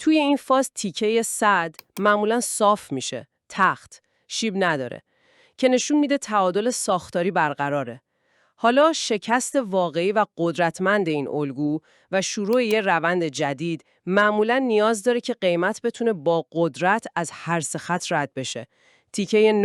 توی این فاز تیکه 100 معمولا صاف میشه، تخت، شیب نداره، که نشون میده تعادل ساختاری برقراره. حالا شکست واقعی و قدرتمند این الگو و شروع یه روند جدید معمولا نیاز داره که قیمت بتونه با قدرت از هر سه خط رد بشه. تیکه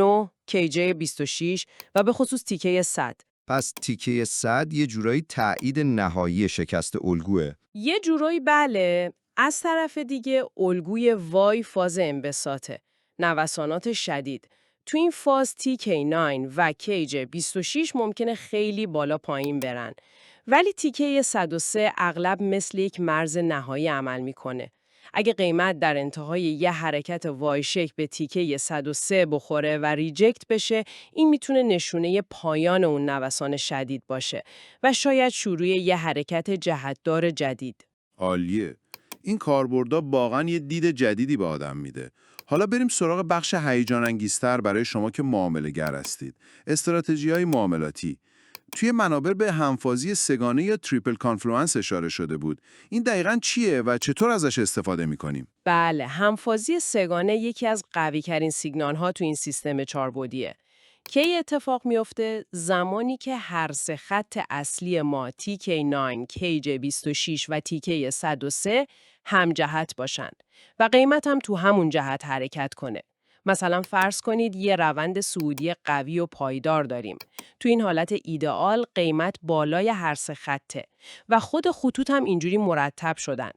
9، KJ 26 و به خصوص تیکه 100. پس تیکه 100 یه جورایی تایید نهایی شکست الگوه. یه جورایی بله. از طرف دیگه الگوی وای فاز انبساطه. نوسانات شدید. تو این فاز TK9 و KJ 26 ممکنه خیلی بالا پایین برن. ولی تیکه 103 اغلب مثل یک مرز نهایی عمل میکنه. اگه قیمت در انتهای یه حرکت وای شیک به تیکه 103 بخوره و ریجکت بشه، این میتونه نشونه پایان اون نوسان شدید باشه و شاید شروع یه حرکت جهتدار جدید. عالیه. این کاربردها واقعا یه دید جدیدی به آدم میده. حالا بریم سراغ بخش هیجان انگیزتر برای شما که معامله‌گر هستید. استراتژی‌های معاملاتی. توی منابر به همفازی سه‌گانه یا تریپل کانفلوئنس اشاره شده بود. این دقیقاً چیه و چطور ازش استفاده می‌کنیم؟ بله، همفازی سه‌گانه یکی از قوی‌ترین سیگنال‌ها تو این سیستم چاربعدیه. کی اتفاق میفته؟ زمانی که هر سه خط اصلی ما TK9، KJ26 و TK 103 هم جهت باشن و قیمت هم تو همون جهت حرکت کنه. مثلا فرض کنید یه روند صعودی قوی و پایدار داریم. تو این حالت ایدئال قیمت بالای هر سه خطه و خود خطوط هم اینجوری مرتب شدن.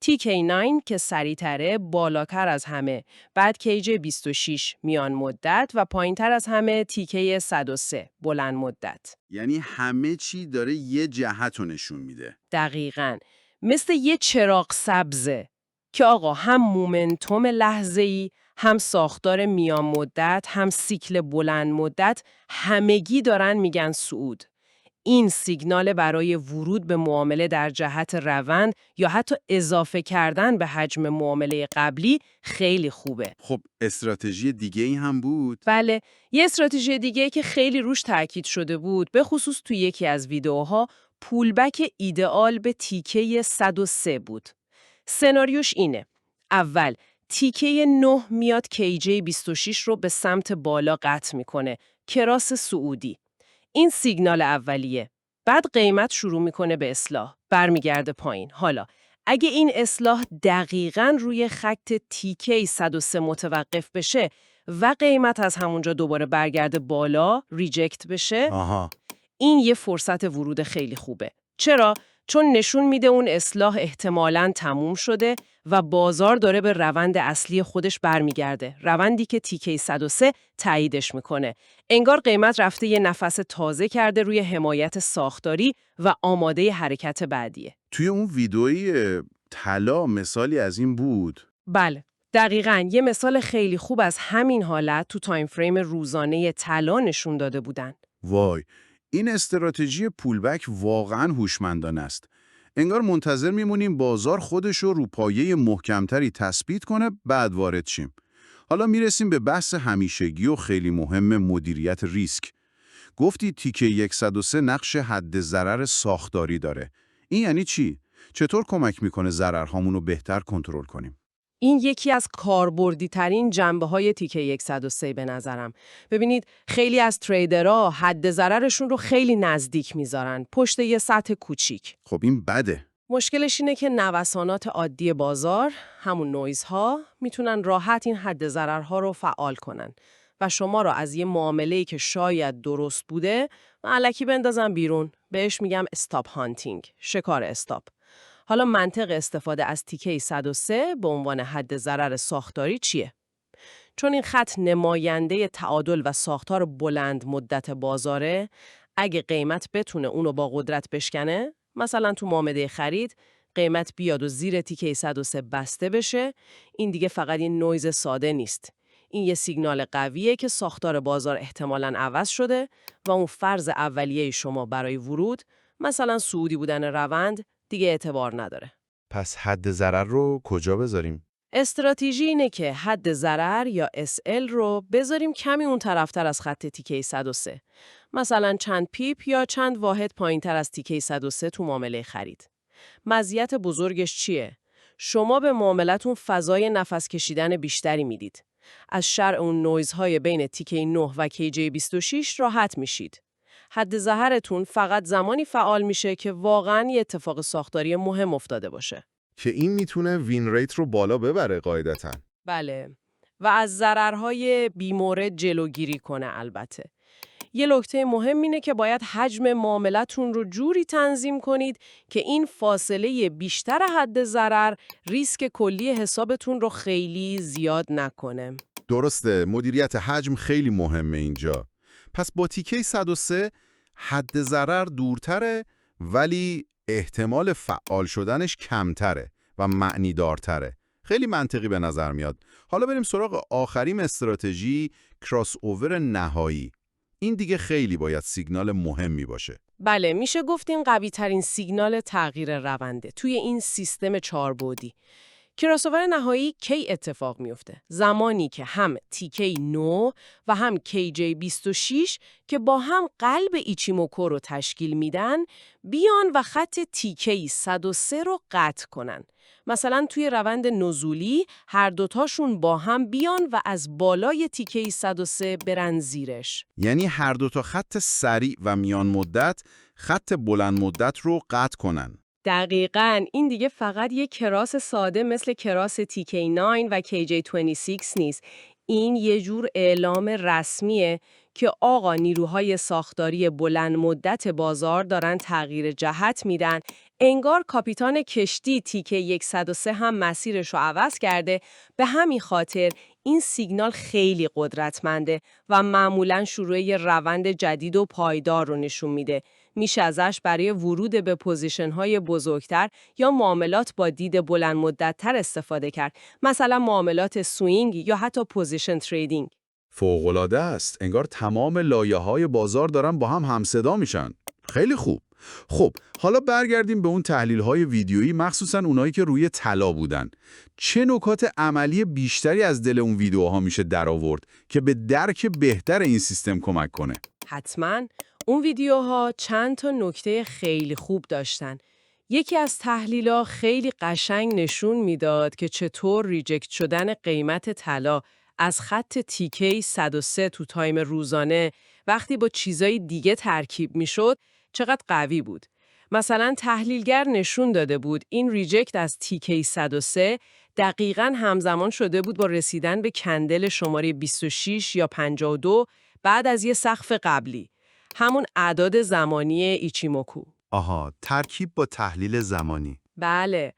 TK9 که سریع‌تره بالاتر از همه، بعد KJ 26 میان مدت و پایین‌تر از همه TK 103 بلند مدت. یعنی همه چی داره یه جهت رو نشون میده. دقیقاً. مثل یه چراغ سبزه که آقا هم مومنتوم لحظه‌ای، هم ساختار میان مدت، هم سیکل بلند مدت، همگی دارن میگن صعود. این سیگنال برای ورود به معامله در جهت روند یا حتی اضافه کردن به حجم معامله قبلی خیلی خوبه. خب استراتژی دیگه ای هم بود؟ بله، یه استراتژی دیگه که خیلی روش تاکید شده بود، به خصوص توی یکی از ویدیوها، پولبک ایدئال به تیکه 103 بود. سناریوش اینه: اول، تیکه 9 میاد KJ 26 رو به سمت بالا قطع میکنه، کراس صعودی. این سیگنال اولیه. بعد قیمت شروع میکنه به اصلاح. برمیگرده پایین. حالا اگه این اصلاح دقیقاً روی خط تیکه 103 متوقف بشه و قیمت از همونجا دوباره برگرده بالا، ریجکت بشه، این یه فرصت ورود خیلی خوبه. چرا؟ چون نشون میده اون اصلاح احتمالاً تموم شده و بازار داره به روند اصلی خودش برمیگرده. روندی که تیکه 103 تاییدش میکنه. انگار قیمت رفته یه نفس تازه کرده روی حمایت ساختاری و آماده حرکت بعدیه. توی اون ویدئوی طلا مثالی از این بود؟ بله. دقیقاً یه مثال خیلی خوب از همین حالت تو تایم فریم روزانه طلا نشون داده بودن. وای، این استراتژی پولبک واقعاً هوشمندانه است. انگار منتظر میمونیم بازار خودش رو پایه محکمتری تثبیت کنه بعد وارد شیم. حالا میرسیم به بحث همیشگی و خیلی مهم مدیریت ریسک. گفتی تیکه 103 نقش حد ضرر ساختاری داره. این یعنی چی؟ چطور کمک میکنه ضررهامون رو بهتر کنترل کنیم؟ این یکی از کاربردی ترین جنبه‌های تیکه 103 به نظرم. ببینید خیلی از تریدرها حد ضررشون رو خیلی نزدیک میذارن، پشت یه سطح کوچیک. خب این بده. مشکلش اینه که نوسانات عادی بازار، همون نویزها، میتونن راحت این حد ضررها رو فعال کنن و شما رو از یه معامله‌ای که شاید درست بوده، الکی بندازن بیرون. بهش میگم استاپ هانتینگ، شکار استاپ. حالا منطق استفاده از تیکه 103 به عنوان حد ضرر ساختاری چیه؟ چون این خط نماینده تعادل و ساختار بلند مدت بازاره، اگه قیمت بتونه اونو با قدرت بشکنه، مثلا تو معامله خرید، قیمت بیاد و زیر تیکه 103 بسته بشه، این دیگه فقط این نویز ساده نیست. این یه سیگنال قویه که ساختار بازار احتمالاً عوض شده و اون فرض اولیه شما برای ورود، مثلا صعودی بودن روند، دیگه اعتبار نداره. پس حد ضرر رو کجا بذاریم؟ استراتژی اینه که حد ضرر یا SL رو بذاریم کمی اون طرفتر از خط تیکه 103. مثلا چند پیپ یا چند واحد پایینتر از تیکه 103 تو معامله خرید. مزیت بزرگش چیه؟ شما به معاملتون فضای نفس کشیدن بیشتری میدید. از شرع اون نویزهای بین تیکه 9 و کیجی 26 راحت میشید. حد ضررتون فقط زمانی فعال میشه که واقعاً یه اتفاق ساختاری مهم افتاده باشه. که این میتونه وین ریت رو بالا ببره قاعدتاً. بله. و از ضررهای بیمورد جلوگیری کنه البته. یه نکته مهم اینه که باید حجم معاملتون رو جوری تنظیم کنید که این فاصله بیشتر حد ضرر ریسک کلی حسابتون رو خیلی زیاد نکنه. درسته، مدیریت حجم خیلی مهمه اینجا. پس با تیکه 103 حد ضرر دورتره ولی احتمال فعال شدنش کمتره و معنی دارتره. خیلی منطقی به نظر میاد. حالا بریم سراغ آخرین استراتژی، کراس اوور نهایی. این دیگه خیلی باید سیگنال مهمی باشه. بله، میشه گفت این قوی ترین سیگنال تغییر رونده توی این سیستم چاربعدی. کراسوور نهایی کی اتفاق میفته؟ زمانی که هم تیکه 9 و هم کیجی 26 که با هم قلب ایچیموکو رو تشکیل میدن بیان و خط تیکه 103 رو قطع کنن. مثلا توی روند نزولی هر دوتاشون با هم بیان و از بالای تیکه 103 برن زیرش. یعنی هر دو تا خط سریع و میان مدت خط بلند مدت رو قطع کنن. دقیقاً، این دیگه فقط یک کراس ساده مثل کراس TK9 و KJ26 نیست. این یه جور اعلام رسمیه که آقا نیروهای ساختاری بلند مدت بازار دارن تغییر جهت میدن. انگار کاپیتان کشتی TK 103 هم مسیرش رو عوض کرده. به همین خاطر این سیگنال خیلی قدرتمنده و معمولاً شروع یه روند جدید و پایدار رو نشون میده. میشه ازش برای ورود به پوزیشن‌های بزرگتر یا معاملات با دید بلند مدت‌تر استفاده کرد. مثلا معاملات سوینگ یا حتی پوزیشن تریدینگ. فوق‌العاده است. انگار تمام لایه‌های بازار دارن با هم همصدا میشن. خیلی خوب. خب، حالا برگردیم به اون تحلیل‌های ویدیویی، مخصوصاً اونایی که روی طلا بودن. چه نکات عملی بیشتری از دل اون ویدیوها میشه درآورد که به درک بهتر این سیستم کمک کنه؟ حتماً اون ویدیوها چند تا نکته خیلی خوب داشتن. یکی از تحلیل‌ها خیلی قشنگ نشون میداد که چطور ریجکت شدن قیمت طلا از خط تیکه 103 تو تایم روزانه وقتی با چیزای دیگه ترکیب میشد چقدر قوی بود. مثلا تحلیلگر نشون داده بود این ریجکت از تیکه 103 دقیقاً همزمان شده بود با رسیدن به کندل شماره 26 یا 52 بعد از یه سقف قبلی. همون اعداد زمانی ایچیموکو. آها، ترکیب با تحلیل زمانی. بله.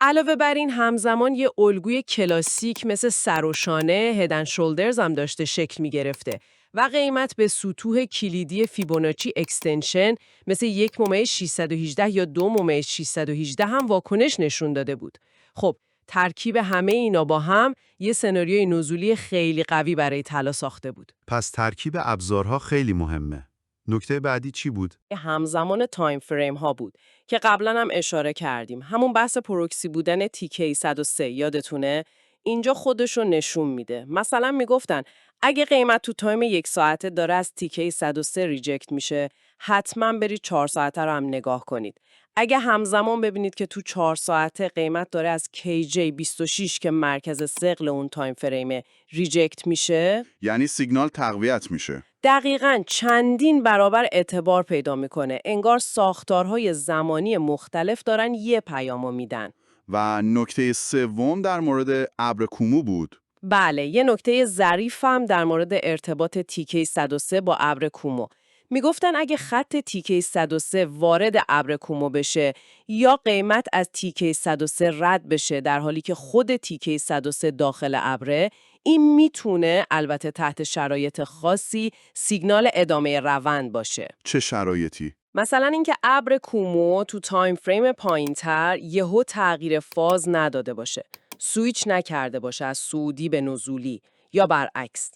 علاوه بر این همزمان یه الگوی کلاسیک مثل سر و شانه هدن شولدرز هم داشته شکل می گرفته و قیمت به سطوح کلیدی فیبوناچی اکستنشن مثل 1.618 یا 2.618 هم واکنش نشون داده بود. خب، ترکیب همه اینا با هم یه سناریوی نزولی خیلی قوی برای طلا ساخته بود. پس ترکیب ابزارها خیلی مهمه. نکته بعدی چی بود؟ همزمان تایم فریم ها بود که قبلا هم اشاره کردیم. همون بحث پروکسی بودن TK 103 یادتونه؟ اینجا خودشو نشون میده. مثلا میگفتن اگه قیمت تو تایم 1 ساعته داره از TK 103 ریجکت میشه، حتما برید 4 ساعته رو هم نگاه کنید. اگه همزمان ببینید که تو 4 ساعته قیمت داره از KJ 26 که مرکز ثقل اون تایم فریمه ریجکت میشه، یعنی سیگنال تقویت میشه. دقیقاً چندین برابر اعتبار پیدا میکنه. انگار ساختارهای زمانی مختلف دارن یه پیامو میدن. و نکته سوم در مورد ابر کومو بود. بله، یه نکته ظریف هم در مورد ارتباط تیکه 103 با ابر کومو. میگفتن اگه خط تیکه 103 وارد ابر کومو بشه یا قیمت از تیکه 103 رد بشه در حالی که خود تیکه 103 داخل ابره، این میتونه البته تحت شرایط خاصی سیگنال ادامه روند باشه. چه شرایطی؟ مثلا اینکه ابر کومو تو تایم فریم پایین‌تر یهو تغییر فاز نداده باشه، سویچ نکرده باشه از صعودی به نزولی یا برعکس.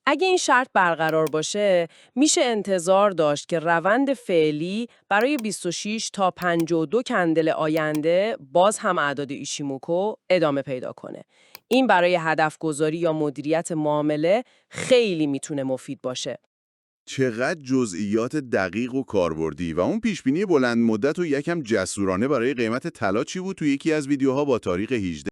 اگه این شرط برقرار باشه، میشه انتظار داشت که روند فعلی برای 26 تا 52 کندل آینده باز هم اعداد ایشیموکو ادامه پیدا کنه. این برای هدف گذاری یا مدیریت معامله خیلی میتونه مفید باشه. چقدر جزئیات دقیق و کاربردی و اون پیشبینی بلند مدت و یکم جسورانه برای قیمت طلا چی بود تو یکی از ویدیوها با تاریخ 18